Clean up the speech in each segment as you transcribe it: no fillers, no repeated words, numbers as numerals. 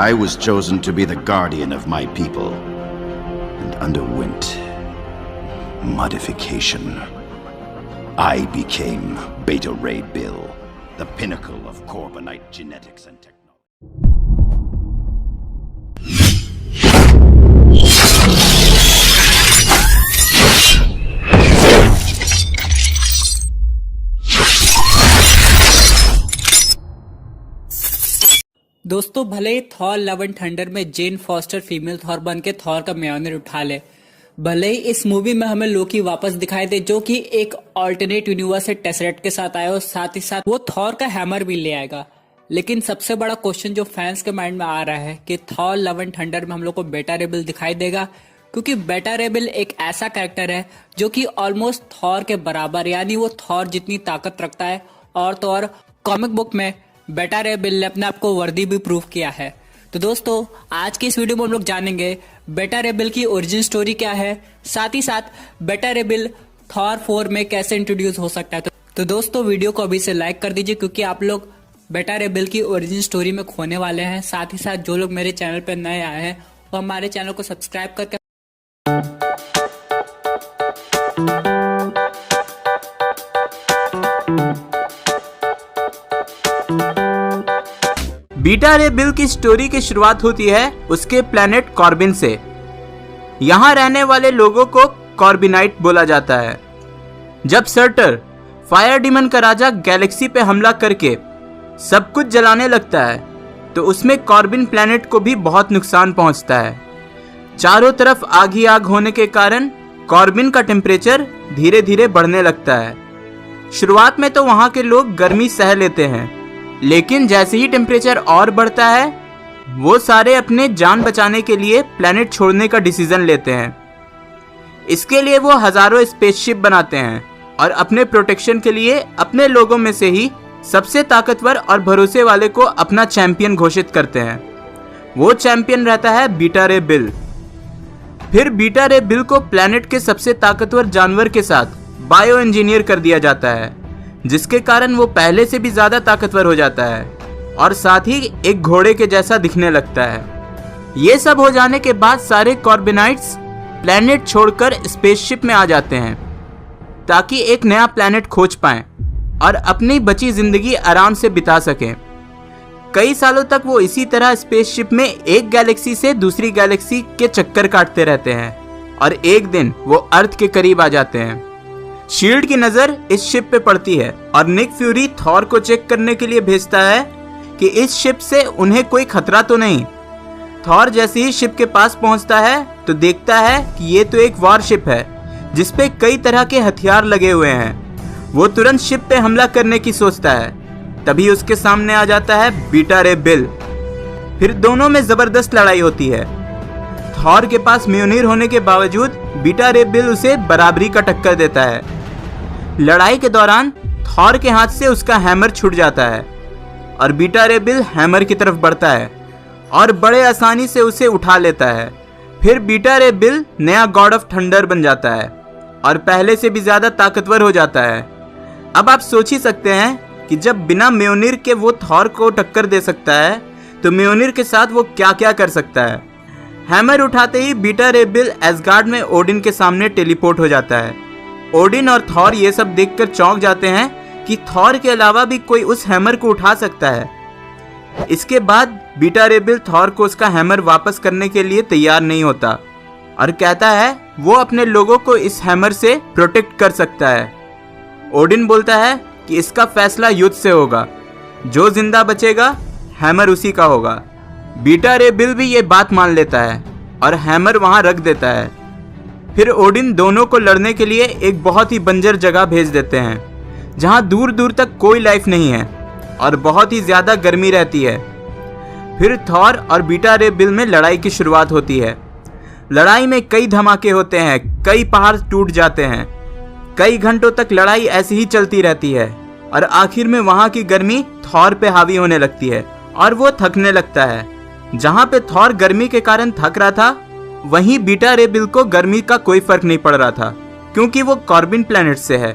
I was chosen to be the guardian of my people and underwent modification. I became Beta Ray Bill, the pinnacle of Corbinite genetics and technology. दोस्तों, भले ही Thor love and thunder में जेन foster female Thor बन के Thor का म्योनिर उठा ले, भले ही इस मूवी में हमें लोकी वापस दिखाई दे जो कि एक ऑल्टरनेट यूनिवर्स से टेसरेट के साथ आया और साथ ही साथ वो थॉर का हैमर भी ले आएगा, लेकिन सबसे बड़ा क्वेश्चन जो फैंस के माइंड में आ रहा है कि थॉर लव एंड थंडर में हम लोग को बेटा रे बिल दिखाई देगा, क्योंकि बेटा रे बिल एक ऐसा कैरेक्टर है जो कि ऑलमोस्ट थॉर के बराबर, यानी वो थॉर जितनी ताकत रखता है। और तो और कॉमिक बुक में बेटा रे बिल ने अपने आप को वर्दी भी प्रूव किया है। तो दोस्तों, आज की इस वीडियो में हम लोग जानेंगे बेटा रे बिल की ओरिजिन स्टोरी क्या है, साथ ही साथ बेटा रे बिल थॉर 4 में कैसे इंट्रोड्यूस हो सकता है। तो दोस्तों, वीडियो को अभी से लाइक कर दीजिए, क्योंकि आप लोग बेटा रे बिल की ओरिजिन स्टोरी में खोने वाले हैं। साथ ही साथ जो लोग मेरे चैनल पर नए आए हैं वो हमारे चैनल को सब्सक्राइब करके बीटा रे बिल की स्टोरी की शुरुआत होती है उसके प्लेनेट कॉर्बिन से। यहाँ रहने वाले लोगों को कॉर्बिनाइट बोला जाता है। जब सर्टर फायर डीमन का राजा गैलेक्सी पे हमला करके सब कुछ जलाने लगता है तो उसमें कॉर्बिन प्लेनेट को भी बहुत नुकसान पहुंचता है। चारों तरफ आग ही आग होने के कारण कॉर्बिन का टेम्परेचर धीरे धीरे बढ़ने लगता है। शुरुआत में तो वहाँ के लोग गर्मी सह लेते हैं, लेकिन जैसे ही टेम्परेचर और बढ़ता है वो सारे अपने जान बचाने के लिए प्लेनेट छोड़ने का डिसीजन लेते हैं। इसके लिए वो हजारों स्पेसशिप बनाते हैं और अपने प्रोटेक्शन के लिए अपने लोगों में से ही सबसे ताकतवर और भरोसे वाले को अपना चैंपियन घोषित करते हैं। वो चैंपियन रहता है बीटा रे बिल। फिर बीटा रे बिल को प्लेनेट के सबसे ताकतवर जानवर के साथ बायो इंजीनियर कर दिया जाता है, जिसके कारण वो पहले से भी ज्यादा ताकतवर हो जाता है और साथ ही एक घोड़े के जैसा दिखने लगता है। ये सब हो जाने के बाद सारे कॉर्बिनाइट्स प्लेनेट छोड़कर स्पेसशिप में आ जाते हैं ताकि एक नया प्लेनेट खोज पाएं और अपनी बची जिंदगी आराम से बिता सकें। कई सालों तक वो इसी तरह स्पेसशिप में एक गैलेक्सी से दूसरी गैलेक्सी के चक्कर काटते रहते हैं और एक दिन वो अर्थ के करीब आ जाते हैं। शील्ड की नजर इस शिप पे पड़ती है और निक फ्यूरी थॉर को चेक करने के लिए भेजता है कि इस शिप से उन्हें कोई खतरा तो नहीं। थॉर जैसे ही शिप के पास पहुंचता है तो देखता है कि ये तो एक वॉर शिप है जिसपे कई तरह के हथियार लगे हुए हैं। वो तुरंत शिप पे हमला करने की सोचता है, तभी उसके सामने आ जाता है बीटा रे बिल। फिर दोनों में जबरदस्त लड़ाई होती है। थॉर के पास म्योनिर होने के बावजूद बीटा रे बिल उसे बराबरी का टक्कर देता है। लड़ाई के दौरान थॉर के हाथ से उसका हैमर छूट जाता है और बीटा रे बिल हैमर की तरफ बढ़ता है और बड़े आसानी से उसे उठा लेता है। फिर बीटा रे बिल नया गॉड ऑफ थंडर बन जाता है और पहले से भी ज्यादा ताकतवर हो जाता है। अब आप सोच ही सकते हैं कि जब बिना म्योनिर के वो थॉर को टक्कर दे सकता है तो म्योनिर के साथ वो क्या क्या कर सकता है। हैमर उठाते ही बीटा रे बिल एसगार्ड में ओडिन के सामने टेलीपोर्ट हो जाता है। ओडिन और थॉर ये सब देखकर चौंक जाते हैं कि थॉर के अलावा भी कोई उस हैमर को उठा सकता है। इसके बाद बीटा रे बिल थॉर को उसका हैमर वापस करने के लिए तैयार नहीं होता और कहता है वो अपने लोगों को इस हैमर से प्रोटेक्ट कर सकता है। ओडिन बोलता है कि इसका फैसला युद्ध से होगा, जो जिंदा बचेगा हैमर उसी का होगा। बीटा रे बिल भी ये बात मान लेता है और हैमर वहां रख देता है। फिर ओडिन दोनों को लड़ने के लिए एक बहुत ही बंजर जगह भेज देते हैं जहां दूर दूर तक कोई लाइफ नहीं है और बहुत ही ज्यादा गर्मी रहती है। फिर थॉर और बीटा रे बिल में लड़ाई की शुरुआत होती है। लड़ाई में कई धमाके होते हैं, कई पहाड़ टूट जाते हैं, कई घंटों तक लड़ाई ऐसी ही चलती रहती है और आखिर में वहां की गर्मी थॉर पे हावी होने लगती है और वो थकने लगता है। जहां पे थॉर गर्मी के कारण थक रहा था, वहीं बीटा रे बिल को गर्मी का कोई फर्क नहीं पड़ रहा था, क्योंकि वो कॉर्बिन प्लेनेट से है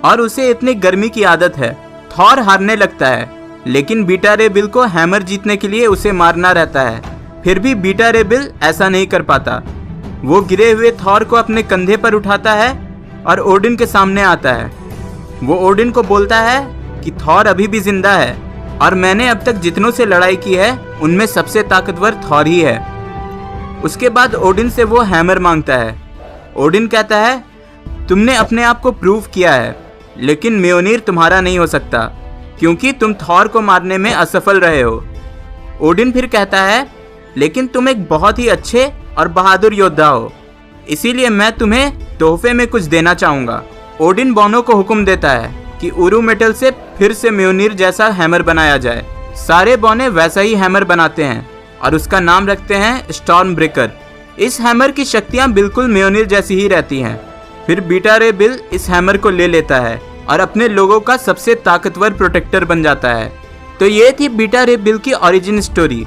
और उसे इतनी गर्मी की आदत है। थॉर हारने लगता है, लेकिन बीटा रे बिल को हैमर जीतने के लिए उसे मारना रहता है। फिर भी बीटा रे बिल ऐसा नहीं कर पाता। वो गिरे हुए थॉर को अपने कंधे पर उठाता है और ओडिन के सामने आता है। वो ओडिन को बोलता है कि थॉर अभी भी जिंदा है और मैंने अब तक जितनों से लड़ाई की है उनमें सबसे ताकतवर थॉर ही है। उसके बाद ओडिन से वो हैमर मांगता है। ओडिन कहता है, तुमने अपने आप को प्रूव किया है, लेकिन म्योनिर तुम्हारा नहीं हो सकता क्योंकि तुम थॉर को मारने में असफल रहे हो। ओडिन फिर कहता है, लेकिन तुम एक बहुत ही अच्छे और बहादुर योद्धा हो, इसीलिए मैं तुम्हें तोहफे में कुछ देना चाहूँगा। ओडिन बोनो को हुक्म देता है कि उरू मेटल से फिर से म्योनिर जैसा हैमर बनाया जाए। सारे बोने वैसा ही हैमर बनाते हैं और उसका नाम रखते हैं स्टॉर्म ब्रेकर। इस हैमर की शक्तियाँ बिल्कुल म्योनिर जैसी ही रहती हैं। फिर बीटा रे बिल इस हैमर को ले लेता है और अपने लोगों का सबसे ताकतवर प्रोटेक्टर बन जाता है। तो ये थी बीटा रे बिल की ओरिजिन स्टोरी।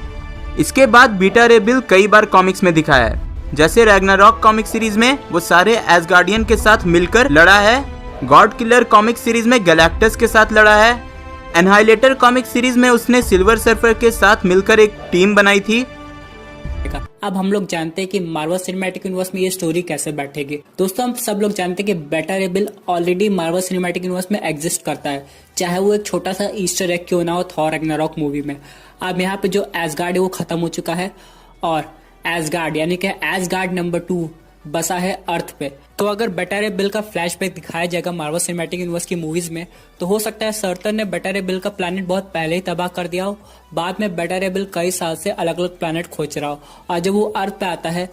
इसके बाद बीटा रे बिल कई बार कॉमिक्स में दिखाया है, जैसे रैग्नारॉक कॉमिक सीरीज में वो सारे एसगार्डियन के साथ मिलकर लड़ा है, गॉड किलर कॉमिक सीरीज में गैलेक्टस के साथ लड़ा है, एनहाइलेटर कॉमिक सीरीज में उसने सिल्वर सर्फर के साथ मिलकर एक टीम बनाई थी। अब हम लोग जानते हैं कि मार्वल सिनेमैटिक यूनिवर्स में ये स्टोरी कैसे बैठेगी। दोस्तों, हम सब लोग जानते हैं कि बेटा रे bill already Marvel cinematic universe में एग्जिस्ट करता है, चाहे वो एक छोटा सा ईस्टर एग क्यों ना हो थॉर रैग्नारॉक मूवी में। अब यहाँ पे जो एसगार्ड है वो खत्म हो चुका है और एसगार्ड यानी कि एसगार्ड नंबर 2 बसा है अर्थ पे। तो अगर बेटा रे बिल का फ्लैशबैक दिखाया जाएगा मार्वल सिनेमैटिक यूनिवर्स की मूवीज में, तो हो सकता है सर्टन ने बेटा रे बिल का प्लैनेट बहुत पहले ही तबाह कर दिया हो। बाद में बेटा रे बिल कई साल से अलग अलग प्लैनेट खोज रहा हो और जब वो अर्थ पे आता है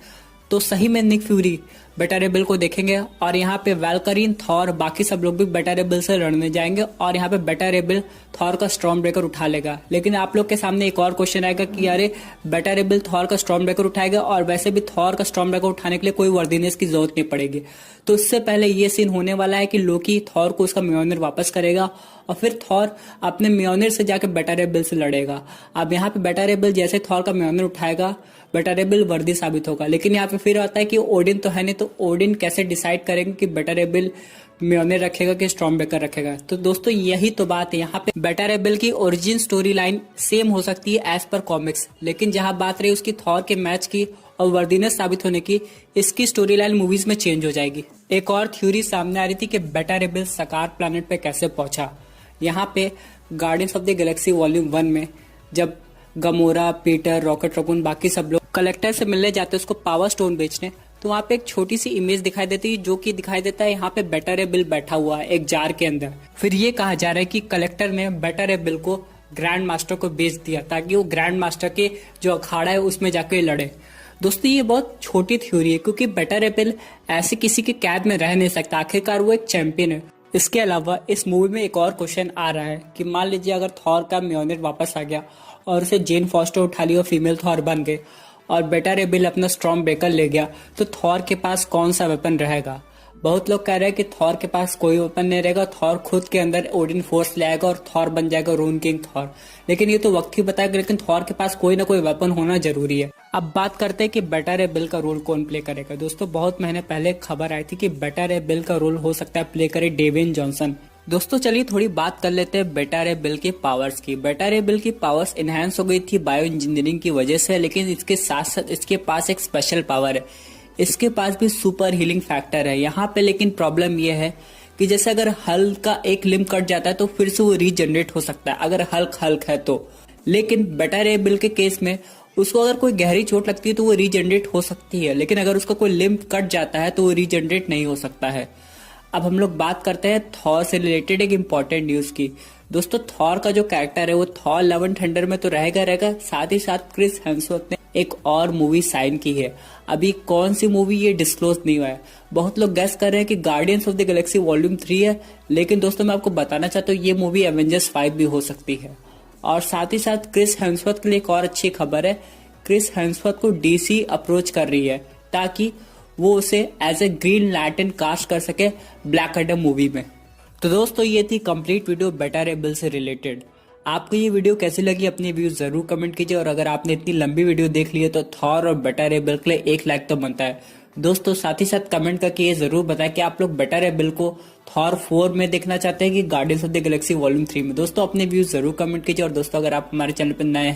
तो सही में निक फ्यूरी बेटा रे बिल को देखेंगे और यहाँ पे वैल्करीन, थॉर, बाकी सब लोग भी बेटा रे बिल से लड़ने जाएंगे और यहाँ पे बेटा रे बिल थॉर का स्टॉर्म ब्रेकर उठा लेगा। लेकिन आप लोग के सामने एक और क्वेश्चन आएगा कि अरे बेटा रे बिल थॉर का स्टॉर्म ब्रेकर उठाएगा और वैसे भी थॉर का स्टॉर्म ब्रेकर उठाने के लिए कोई वर्दीनेस की जरूरत नहीं पड़ेगी। तो इससे पहले ये सीन होने वाला है कि लोकी थॉर को उसका म्योनिर वापस करेगा और फिर थॉर अपने म्योनिर से जाकर बेटा रे बिल से लड़ेगा। अब यहाँ पे बेटा रे बिल जैसे थॉर का म्योनिर उठाएगा, बेटा रे बिल वर्दी साबित होगा। लेकिन यहाँ पे फिर आता है कि ओडिन तो है नहीं, तो ओडिन कैसे डिसाइड करेंगे कि बेटा रे बिल म्योनिर रखेगा कि स्टॉर्म ब्रेकर रखेगा। तो दोस्तों यही तो बात है, यहाँ पे बेटा रे बिल की ओरिजिन स्टोरी लाइन सेम हो सकती है एज पर कॉमिक्स, लेकिन जहां बात रही उसकी थॉर के मैच की और वर्दीनेस साबित होने की, इसकी स्टोरी लाइन मूवीज में चेंज हो जाएगी। एक और थ्योरी सामने आ रही थी कि बेटा रे बिल सकार प्लैनेट पे कैसे पहुंचा। यहाँ पे guardians of the Galaxy volume 1 में जब गमोरा, पीटर, रॉकेट रॉकून बाकी सब लोग कलेक्टर से मिलने जाते हैं उसको पावर स्टोन बेचने, तो वहाँ पे एक छोटी सी इमेज दिखाई देती है जो कि दिखाई देता है यहाँ पे बेटा रे बिल बैठा हुआ है एक जार के अंदर। फिर ये कहा जा रहा है कि कलेक्टर ने बेटा रे बिल को ग्रैंड मास्टर को बेच दिया ताकि वो ग्रैंड मास्टर के जो अखाड़ा है उसमें जाके लड़े। दोस्तों ये बहुत छोटी थ्योरी है क्योंकि बेटा रे बिल ऐसे किसी के कैद में रह नहीं सकता, आखिरकार वो एक चैंपियन है। इसके अलावा इस मूवी में एक और क्वेश्चन आ रहा है कि मान लीजिए अगर थॉर का म्योनिर वापस आ गया और उसे जेन फॉस्टर उठा लिया और फीमेल थॉर बन गए और बेटा रे बिल अपना स्टॉर्म ब्रेकर ले गया, तो थॉर के पास कौन सा वेपन रहेगा। बहुत लोग कह रहे हैं कि थॉर के पास कोई वेपन नहीं रहेगा, थॉर खुद के अंदर ओडिन फोर्स ले आएगा और थॉर बन जाएगा रून किंग थॉर। लेकिन ये तो वक्त ही बताएगा, लेकिन थॉर के पास कोई ना कोई वेपन होना जरूरी है। अब बात करते हैं कि बेटा रे बिल का रोल कौन प्ले करेगा। दोस्तों बहुत महीने पहले खबर आई थी कि बेटा रे बिल का रोल हो सकता है प्ले करे डेविन जॉनसन। दोस्तों चलिए थोड़ी बात कर लेते हैं बेटा रे बिल की पावर्स की। बेटा रे बिल की पावर्स इनहेंस हो गई थी बायो इंजीनियरिंग की वजह से, लेकिन इसके साथ साथ इसके पास एक स्पेशल पावर है, इसके पास भी सुपर हीलिंग फैक्टर है। यहाँ पे लेकिन प्रॉब्लम यह है कि जैसे अगर हल्क का एक लिम्ब कट जाता है तो फिर से वो रीजनरेट हो सकता है अगर हल्क है तो। लेकिन बेटा रे बिल के केस में उसको अगर कोई गहरी चोट लगती है तो वो रीजनरेट हो सकती है, लेकिन अगर उसका कोई लिम्ब कट जाता है तो वो रीजनरेट नहीं हो सकता है। अब हम लोग बात करते हैं थॉर से रिलेटेड एक इम्पॉर्टेंट न्यूज की। दोस्तों थॉर का जो कैरेक्टर है वो थॉर लव एंड थंडर में तो रहेगा, साथ ही साथ क्रिस हेम्सवर्थ ने एक और मूवी साइन की है। अभी कौन सी मूवी ये डिस्क्लोज नहीं हुआ है। बहुत लोग गेस कर रहे हैं कि guardians of the Galaxy volume 3 है, लेकिन दोस्तों मैं आपको बताना चाहता हूँ ये मूवी एवेंजर्स 5 भी हो सकती है। और साथ ही साथ क्रिस हेम्सवर्थ के लिए एक और अच्छी खबर है, क्रिस हेम्सवर्थ को डीसी अप्रोच कर रही है ताकि वो उसे as a Green Lantern cast कर सके ब्लैक एडम मूवी में। तो दोस्तों ये थी कंप्लीट वीडियो बेटा रे बिल से रिलेटेड। आपको ये वीडियो कैसी लगी अपनी व्यूज जरूर कमेंट कीजिए, और अगर आपने इतनी लंबी वीडियो देख ली है तो थॉर और बेटा रे बिल के लिए 1 लाइक तो बनता है। दोस्तों साथ ही साथ कमेंट करके ये जरूर बताएं कि आप लोग बेटर है बिल को थॉर 4 में देखना चाहते हैं कि guardians of the Galaxy volume 3 में। दोस्तों अपने व्यूज जरूर कमेंट कीजिए और दोस्तों अगर आप हमारे चैनल पर नए हैं